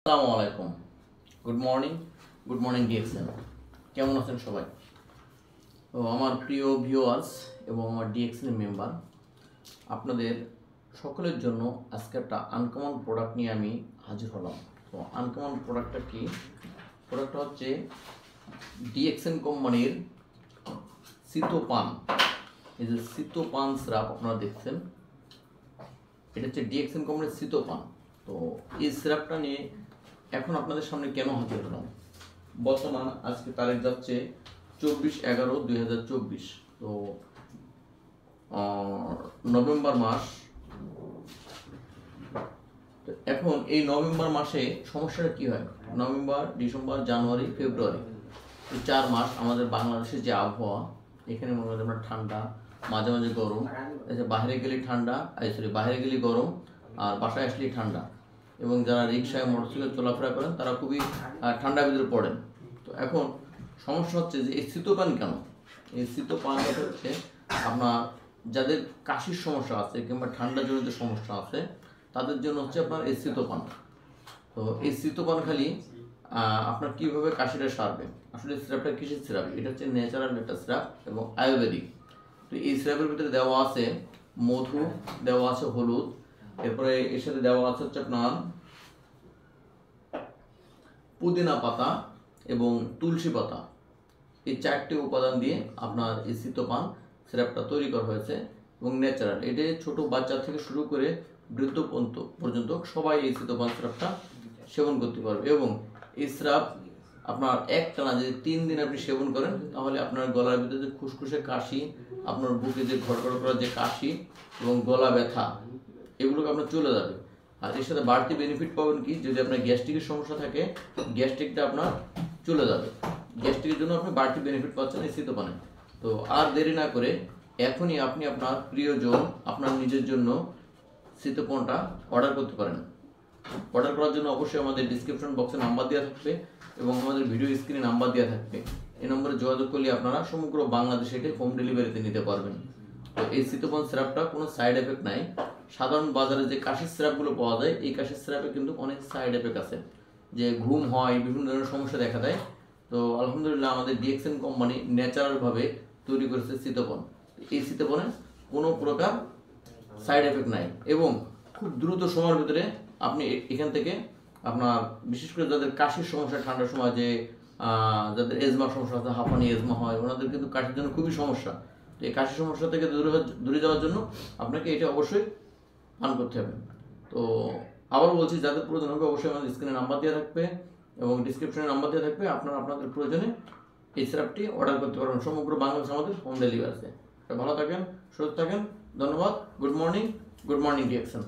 আসসালামু আলাইকুম। Good morning DXN. কেমন আছেন সবাই? তো আমার প্রিয় ভিউয়ার্স এবং আমার ডিএক্সএন মেম্বার, আপনাদের সকলের জন্য আজকে একটা আনকমন প্রোডাক্ট নিয়ে আমি হাজির হলাম। তো আনকমন প্রোডাক্টটা কি? প্রোডাক্টটা হচ্ছে ডিএক্সএন কোম্পানির সিতোপান। এই যে সিতোপান সিরাপ আপনারা দেখছেন, এটা হচ্ছে ডিএক্সএন কোম্পানির সিতোপান। তো এই সিরাপটা নিয়ে এখন আপনাদের সামনে কেন হাজির হলাম? বর্তমান আজকে তারিখ যাচ্ছে 24/11/2024। তো নভেম্বর মাস। তো এখন এই নভেম্বর মাসে সমস্যাটা কি হয়? নভেম্বর, ডিসেম্বর, জানুয়ারি, ফেব্রুয়ারি, এই 4 মাস আমাদের বাংলাদেশের যে আবহাওয়া, এখানে মনে হয় আমরা ঠান্ডা, মাঝে মাঝে গরম, বাইরে গেলে ঠান্ডা, বাইরে গেলে গরম, আর বাসায় আসলেই ঠান্ডা। এবং যারা রিক্সায় মোটরসাইকেল চলাফেরা করেন তারা খুবই ঠান্ডার ভিতরে পড়েন। তো এখন সমস্যা হচ্ছে যে এই শীতপান কেন? এই শীতপান হচ্ছে আপনার যাদের কাশির সমস্যা আছে কিংবা ঠান্ডাজনিত সমস্যা আছে তাদের জন্য হচ্ছে আপনার এই শীতপান। তো এই শীতপান খালি আপনার কীভাবে কাশিটা সারবে? আসলে সিরাপটা কিসের সিরাপ? এটা হচ্ছে ন্যাচারাল একটা সিরাপ এবং আয়ুর্বেদিক। তো এই সিরাপের ভিতরে দেওয়া আছে মধু, দেওয়া আছে হলুদ, এরপরে এর সাথে দেওয়া আছে হচ্ছে আপনার পুদিনা পাতা এবং তুলসী পাতা। এই 4টি উপাদান দিয়ে আপনার এই শীতপান সিরাপটা তৈরি করা হয়েছে এবং ন্যাচারাল। এটা ছোট বাচ্চা থেকে শুরু করে বৃদ্ধ পর্যন্ত সবাই এই শীতপান সিরাপটা সেবন করতে পারবে। এবং এই সিরাপ আপনার একটানা যদি 3 দিন আপনি সেবন করেন তাহলে আপনার গলার ভিতরে যে খুসখুসে কাশি, আপনার বুকে যে ঘড়ঘড় করা যে কাশি এবং গলা ব্যথা, এগুলোকে আপনার চলে যাবে। আর এর সাথে বাড়তি বেনিফিট পাবেন কি? যদি আপনার গ্যাস্ট্রিকের সমস্যা থাকে, গ্যাস্ট্রিকটা আপনার চলে যাবে। গ্যাস্ট্রিকের জন্য আপনি বাড়তি বেনিফিট পাচ্ছেন এই শীতপানে। তো আর দেরি না করে এখনই আপনি আপনার প্রিয়জন, আপনার নিজের জন্য শীতপানটা অর্ডার করতে পারেন। অর্ডার করার জন্য অবশ্যই আমাদের ডিসক্রিপশন বক্সে নাম্বার দেওয়া থাকবে এবং আমাদের ভিডিও স্ক্রিনে নাম্বার দেওয়া থাকবে। এই নম্বরে যোগাযোগ করলে আপনারা সমগ্র বাংলাদেশে এটি হোম ডেলিভারিতে নিতে পারবেন। তো এই শীতপান সিরাপটা কোনো সাইড এফেক্ট নাই। সাধারণ বাজারে যে কাশির সিরাপগুলো পাওয়া যায়, এই কাশির সিরাপে কিন্তু অনেক সাইড এফেক্ট আছে, যে ঘুম হয়, বিভিন্ন ধরনের সমস্যা দেখা দেয়। তো আলহামদুলিল্লাহ আমাদের ডিএক্সএন কোম্পানি ন্যাচারালভাবে তৈরি করেছে শীতপান। এই শীতপানে কোনো প্রকার সাইড এফেক্ট নাই এবং খুব দ্রুত সময়ের ভিতরে আপনি এখান থেকে আপনার, বিশেষ করে যাদের কাশির সমস্যা, ঠান্ডার সময় যে যাদের এজমার সমস্যা আছে, হাঁপানি এজমা হয়, ওনাদের কিন্তু কাশির জন্য খুবই সমস্যা। তো এই কাশির সমস্যা থেকে দূরে যাওয়ার জন্য আপনাকে এটা অবশ্যই পান করতে হবে। তো আবার বলছি, যাদের প্রয়োজন হবে অবশ্যই আমাদের স্ক্রিনে নাম্বার দেওয়া থাকবে এবং ডিসক্রিপশনে নাম্বার দেওয়া থাকবে। আপনারা আপনাদের প্রয়োজনে এই সিরাপটি অর্ডার করতে পারবেন। সমগ্র বাংলাদেশে আমাদের হোম ডেলিভারি আছে। ভালো থাকেন, সুস্থ থাকেন। ধন্যবাদ। Good morning DXN.